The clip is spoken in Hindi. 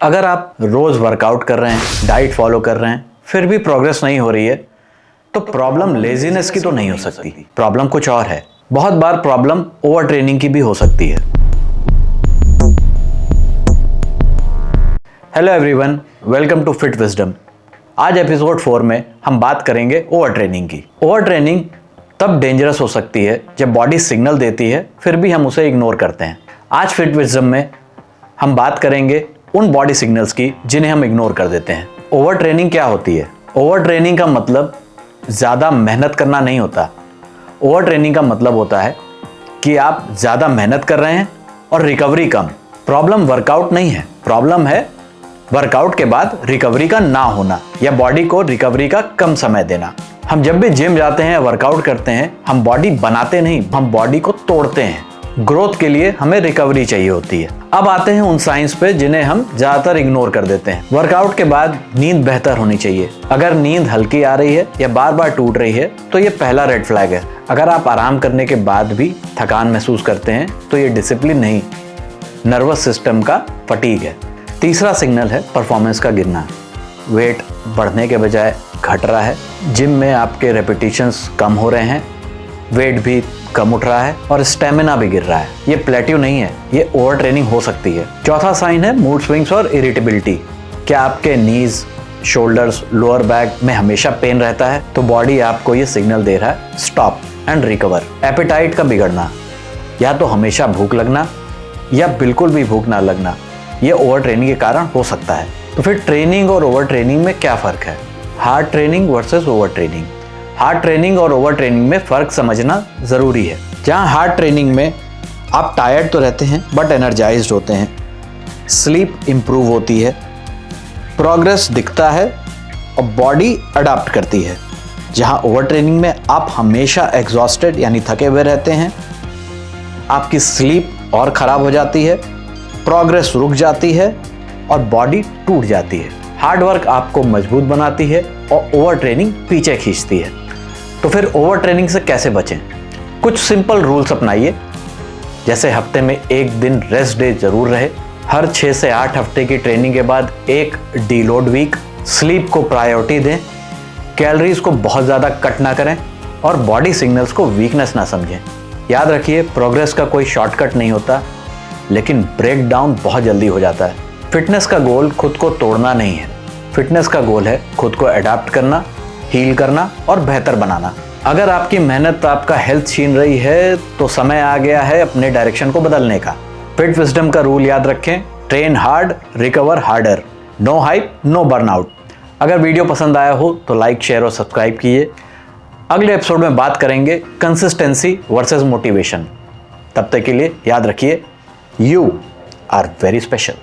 अगर आप रोज़ वर्कआउट कर रहे हैं, डाइट फॉलो कर रहे हैं, फिर भी प्रोग्रेस नहीं हो रही है, तो प्रॉब्लम लेजीनेस की तो नहीं हो सकती। प्रॉब्लम कुछ और है। बहुत बार प्रॉब्लम ओवर ट्रेनिंग की भी हो सकती है। Hello everyone, welcome to Fit Wisdom. आज एपिसोड 4 में हम बात करेंगे ओवर ट्रेनिंग की। ओवर ट्रेनिंग तब डेंजरस हो सकती है जब बॉडी सिग्नल देती है फिर भी हम उसे इग्नोर करते हैं। आज फिट विजडम में हम बात करेंगे उन बॉडी सिग्नल्स की जिन्हें हम इग्नोर कर देते हैं। ओवर ट्रेनिंग क्या होती है? ओवर ट्रेनिंग का मतलब ज़्यादा मेहनत करना नहीं होता। ओवर ट्रेनिंग का मतलब होता है कि आप ज़्यादा मेहनत कर रहे हैं और रिकवरी कम। प्रॉब्लम वर्कआउट नहीं है, प्रॉब्लम है वर्कआउट के बाद रिकवरी का ना होना या बॉडी को रिकवरी का कम समय देना। हम जब भी जिम जाते हैं, वर्कआउट करते हैं, हम बॉडी बनाते नहीं, हम बॉडी को तोड़ते हैं। ग्रोथ के लिए हमें रिकवरी चाहिए होती है। अब आते हैं उन साइंस पे जिन्हें हम ज्यादातर इग्नोर कर देते हैं। वर्कआउट के बाद नींद बेहतर होनी चाहिए। अगर नींद हल्की आ रही है या बार बार टूट रही है तो ये पहला रेड फ्लैग है। अगर आप आराम करने के बाद भी थकान महसूस करते हैं तो ये डिसिप्लिन नहीं, नर्वस सिस्टम का फटीग है। तीसरा सिग्नल है परफॉर्मेंस का गिरना। वेट बढ़ने के बजाय घट रहा है, जिम में आपके रेपिटेशंस कम हो रहे हैं, वेट भी कम उठ रहा है और स्टेमिना भी गिर रहा है। ये प्लेट्यू नहीं है, ये ओवर ट्रेनिंग हो सकती है। चौथा साइन है मूड स्विंग्स और इरिटेबिलिटी। क्या आपके नीज, शोल्डर्स, लोअर बैक में हमेशा पेन रहता है? तो बॉडी आपको ये सिग्नल दे रहा है स्टॉप एंड रिकवर। एपेटाइट का बिगड़ना, या तो हमेशा भूख लगना या बिल्कुल भी भूख ना लगना, ये ओवर ट्रेनिंग के कारण हो सकता है। तो फिर ट्रेनिंग और ओवर ट्रेनिंग में क्या फ़र्क है? Hard training versus over training. Hard training और ओवर ट्रेनिंग में फ़र्क समझना ज़रूरी है। जहाँ हार्ड ट्रेनिंग में आप टायर्ड तो रहते हैं बट एनर्जाइज्ड होते हैं, स्लीप इम्प्रूव होती है, प्रोग्रेस दिखता है और बॉडी अडाप्ट करती है। जहाँ ओवर ट्रेनिंग में आप हमेशा एग्जॉस्टेड यानी थके हुए रहते हैं, आपकी स्लीप और ख़राब हो जाती है, प्रोग्रेस रुक जाती है और बॉडी टूट जाती है। हार्ड वर्क आपको मजबूत बनाती है और ओवर ट्रेनिंग पीछे खींचती है। तो फिर ओवर ट्रेनिंग से कैसे बचें? कुछ सिंपल रूल्स अपनाइए, जैसे हफ्ते में एक दिन रेस्ट डे जरूर रहे, हर 6 से 8 हफ्ते की ट्रेनिंग के बाद एक डीलोड वीक, स्लीप को प्रायोरिटी दें, कैलोरीज को बहुत ज़्यादा कट ना करें और बॉडी सिग्नल्स को वीकनेस ना समझें। याद रखिए, प्रोग्रेस का कोई शॉर्टकट नहीं होता, लेकिन ब्रेक डाउन बहुत जल्दी हो जाता है। फिटनेस का गोल खुद को तोड़ना नहीं है, फिटनेस का गोल है खुद को अडैप्ट करना, हील करना और बेहतर बनाना। अगर आपकी मेहनत आपका हेल्थ छीन रही है तो समय आ गया है अपने डायरेक्शन को बदलने का। फिट विजडम का रूल याद रखें, train hard, recover harder, no hype, no burnout. अगर वीडियो पसंद आया हो तो लाइक, शेयर और सब्सक्राइब कीजिए। अगले एपिसोड में बात करेंगे कंसिस्टेंसी वर्सेस मोटिवेशन। तब तक के लिए याद रखिए, यू आर वेरी स्पेशल।